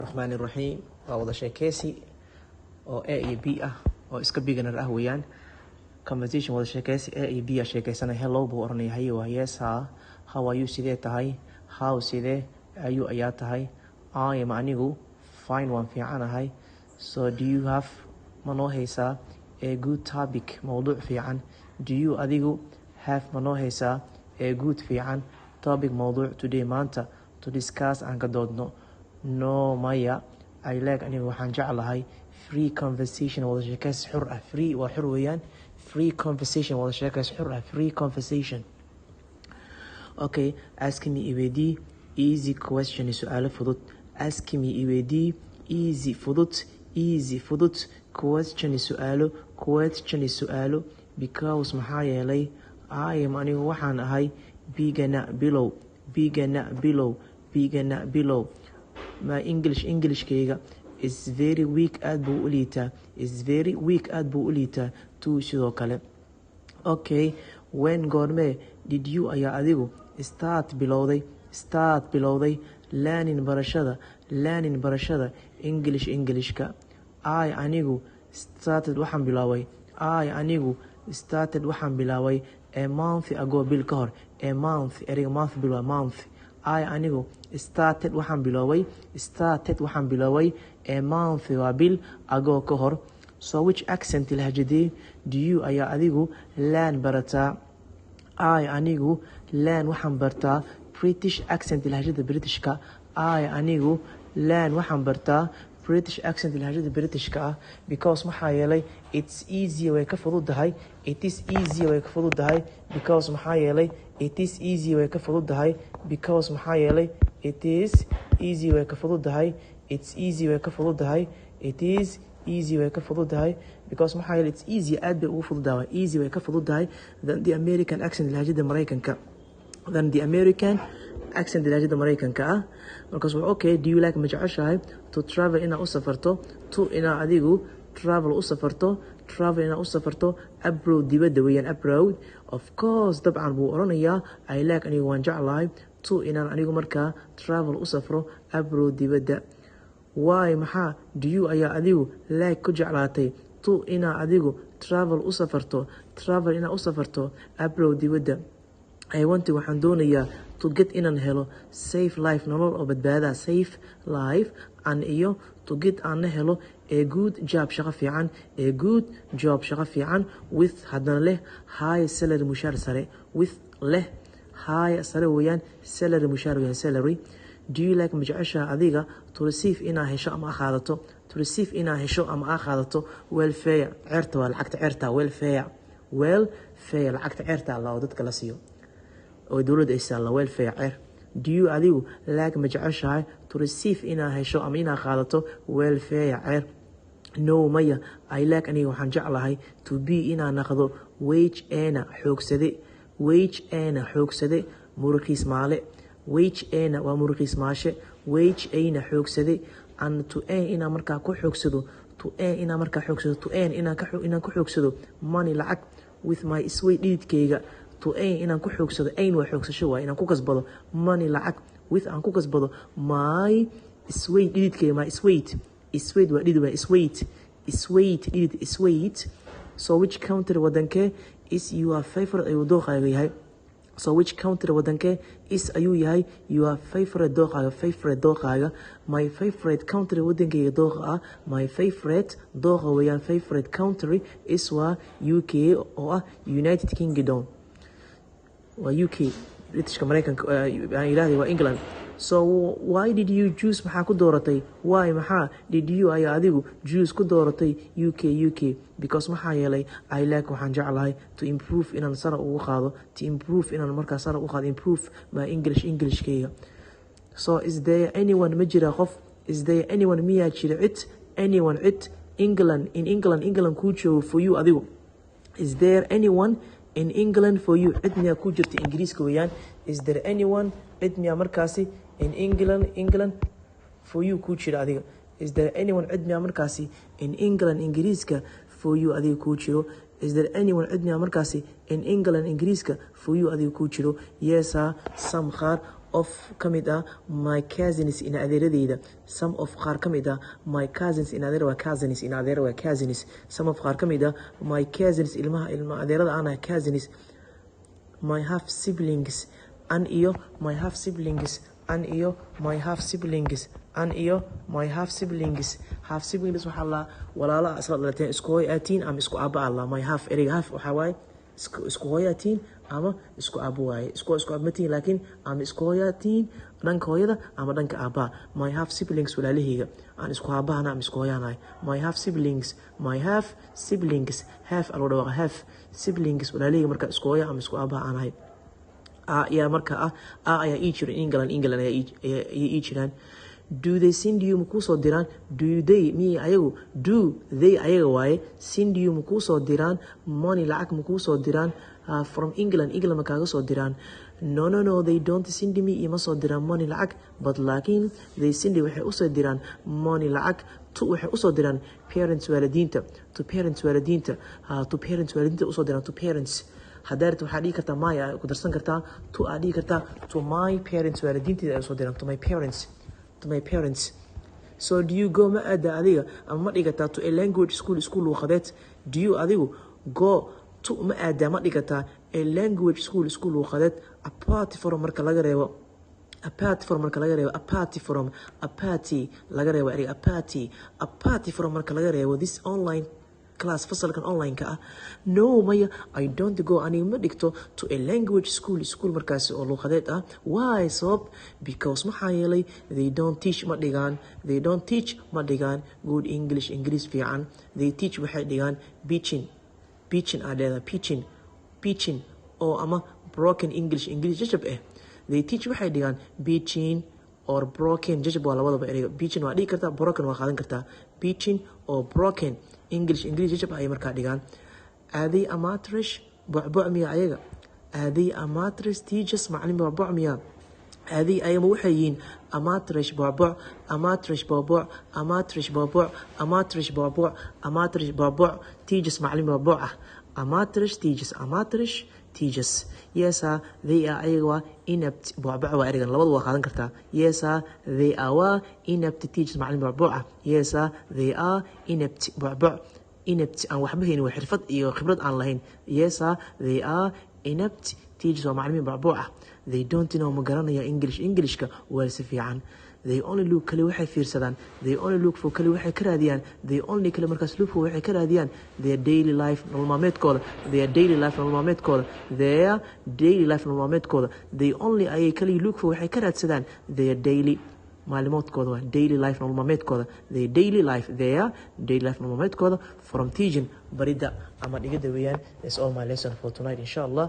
الرحمن الرحيم ووضع sheekeysi oo A iyo B ah oo iska beginner ah weeyaan conversation wada sheekeysi A iyo B ah sheekeysanay hello buu oranayahay waa yes how are you sidee tahay how sidee ayu ayaa tahay I am anigu fine waan fiicanahay so do you have ma noo haysaa a good topic mawduuc fiican do you adigu have ma noo haysaa a good fiican topic mawduuc today maanta to discuss aan ka doodno no maya I like aniga waxaan jeclahay free conversation wada sheekeysi xur ah free waa xur weeyaan free conversation wada sheekeysi xur ah free conversation okay ask me iweydii easy question su'aalo fudud ask me iweydii easy fudud question su'aalo because maxaa yeelay I am anigu waxaan ahay bigana below my Englishkayga is very weak aad buu u liitaa too sidoo kale okay when goormee did you ayaa adigu start bilowday learning barashada Englishka I anigu started waxaan bilaabay a month ago bil ka hor a month eriga month bil waa month I anigu started waxaan bilaabay a month waa bil ago ka hor so which accent lahjadee do you ayaa adigu learn barataa I anigu learn waxaan bartaa British accent lahjada Britishka I anigu learn waxaan bartaa British accent lahjada Britishka ah because maxaa yeelay it's easier way ka fududahay it is easier way ka fududahay because maxaa yeelay it is easier way ka fududahay because maxaa yeelay it is easy way ka fududahay it's easy way ka fududahay it is easy way ka fududahay because maxaa yeelay it's easy aad bay ugu fududahay easy way ka fududahay than the American accent lahjada Mareykanka ah markaas waa okay do you like ma jeceshahay to travel inaa u safarto to inaa adigu travel u safarto abroad dibadda weeyaan abroad of course dabcan buu oranayaa I like anigu waan jeclahay to inaan anigu markaa travel u safro abroad dibadda why maxaa do you ayaa adigu like ku jeclaatay to inaa adigu travel inaa u safarto abroad dibadda I want waxaan doonayaa to get inaan helo safe life nolol oo badbaada safe life an iyo to get aan helo a good job shaqo fiican with haddana leh high salary mushaar sare with leh high sare weeyaan salary mushaar weeyaan salary do you like ma jeceshaa adiga to receive inaa hesho ama qaadato welfare ceerta waa lacagta ceerta welfare lacagta ceerta oo dadka la siiyo oo dawladda ay saala welfare ceer do you adigu like ma jeceshahay to receive inaa hesho ama inaa qaadato welfare ceer no maya I like aniga waxaan jeclahay to be inaa naqdo wage earner xoogsade muruqiis maale wage earner waa muruqiis maashe wage earner xoogsade and to earn inaa markaa ku xoogsado to earn inaan ku xoogsado money lacag with my sweet dhididkayga to earn inaan ku xoogsado ayn waa xoogsasho waa inaan ku kasbado money lacag with aan ku kasbado my sweet dhididkayga my sweet waa dhidid waa sweet so which country wadankee is your favorite ayuu dooqaaga yahay so which country wadankee is ayuu yahay your favorite dooqaaga my favorite country wadankayga dooqa ah my favorite dooqa weeyaan favorite country is waa UK oo ah United Kingdom waa UK Britishka Mareykanka ilaahay waa England so why did you choose maxaa ku dooratay why maxaa did you ayaa adigu choose ku dooratay UK because maxaa yeelay I like waxaan jeclahay to improve inaan sare ugu qaado improve my Englishkayga so is there anyone ma jira qof is there anyone miyaa jira cid England ku joogo for you adigu is there anyone in England for you cid miyaa ku jirta Ingiriiska weeyaan is there anyone cid miyaa markaasi in England for you ku jira adiga is there anyone cid miyaa markaasi in England Ingiriiska for you adiga ku jiro is there anyone cid miyaa markaasi in England Ingiriiska for you adiga ku jiro yes some qaar of kamid ah my cousins in adeeradeyda some of qaar kamid ah my cousins in adeer waa cousins in adeer waa cousins some of qaar kamid ah my cousins ilma adeerada aan cousins my half siblings an iyo my half siblings an iyo my half siblings an iyo my half siblings waxa la walaalaha isla dhalateen isku hooy aatiin ama isku aaba Allah my half eriga half waxa waay isku hooyatiin ama isku aabo waaye isku aabmatiin laakiin ama isku hooyatiin dhanka hooyada ama dhanka aaba my half siblings walaalahayga aan isku aabahana ama isku hooyanahay my half siblings half alo dhawaqa half siblings walaalahayga marka isku hooya ama isku aabaha aanahay ayaa marka ayaa ii jira England ayaa ii jiraan do they send you muku soo diraan do they me ayagu do they ayaga waaye send you muku soo diraan money lacag muku soo diraan from England ma kaaga soo diraan no they don't send me ima soo diraan money lacag but laakiin they send waxay u soo diraan money lacag to waxay u soo diraan parents waalidiinta to parents waalidiinta u soo diraan to parents hadaart waxaa dhigi kartaa my ku darsan kartaa to dhigi kartaa to my parents waalidiinta ay soo diraan to my parents so do you go ma aada adiga ama ma dhigataa to a language school luqadeed do you adigu go to ma aada ma dhigataa a language school luqadeed apart from marka laga reebo apart from marka laga reebo this online class fasalkan online ka no maya I don't go ani ma dhigto to a language school markaas oo luqadeed why so because maxaa yeelay they don't teach ma dhigaan good English fiican they teach waxay dhigaan pitching oo ama broken English jajab they teach waxay dhigaan pitching or broken jajab waa labadaba ereyga pitching waa dhigi kartaa broken waa qaadan kartaa pitching or broken English jajab ay markaa dhigaan aaday amatrish bucbuc miya ayaga aaday amatrish teachers macallin bucbuc miya aaday ayama waxay yihiin amatrish bucbuc teachers macallin bucbuc amatrish teachers yes they are ayaga inept bucbuc waa erigan labadu waa qaadan kartaa yes they are inept teachers macallin bucbuc yes they are inept bucbuc inept aan waxba haynin waa xirfad iyo khibrad aan lahayn yes they are inept teachers waa macallimiin bucbuc they don't know ma garanaya Englishka waa si fiican they only look kali waxay fiirsadaan they only look for kali waxay ka raadiyaan they only kali markaas look for waxay ka raadiyaan their daily life nolol maalmeedkooda they only ay kali look for waxay ka raadsadaan their daily maalmoodkooda waa daily life nolol maalmeedkooda their daily life nolol maalmeedkooda from teaching barida ama dhigida weeyaan. That's all my lesson for tonight inshallah.